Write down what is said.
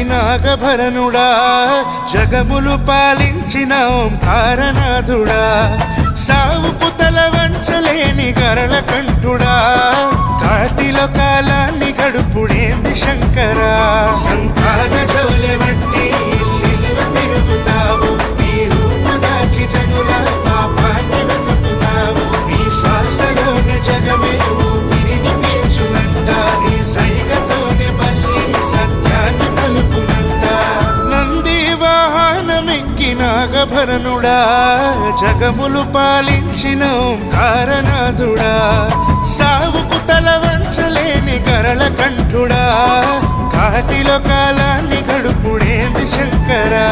నాగభరణుడా జగములు పాలించిన ఓంకారనాథుడా సావుకు తల వంచలేని గరళ కంఠుడా కాటిలో కాలాన్ని గడుపుడేంది శంకరా సంతాన జోలె వట్టి ఇల్లు తిరుగుతావు నీ రూపు దాచి జనుల పాపాన్ని వెతుకుతావు నీ శ్వాసలోని జగమే ఊపిరిని పీల్చునంట నీ సైగతోనే బల్లి సత్యాన్ని పలుకునంట నంది వాహనమెక్కి నాగభరణుడా జగములు పాలించిన ఓంకారనాథుడా సావుకు తల వంచలేని గరళ కంఠుడా కాటిలో కాలాన్ని గడుపుడేంది శంకరా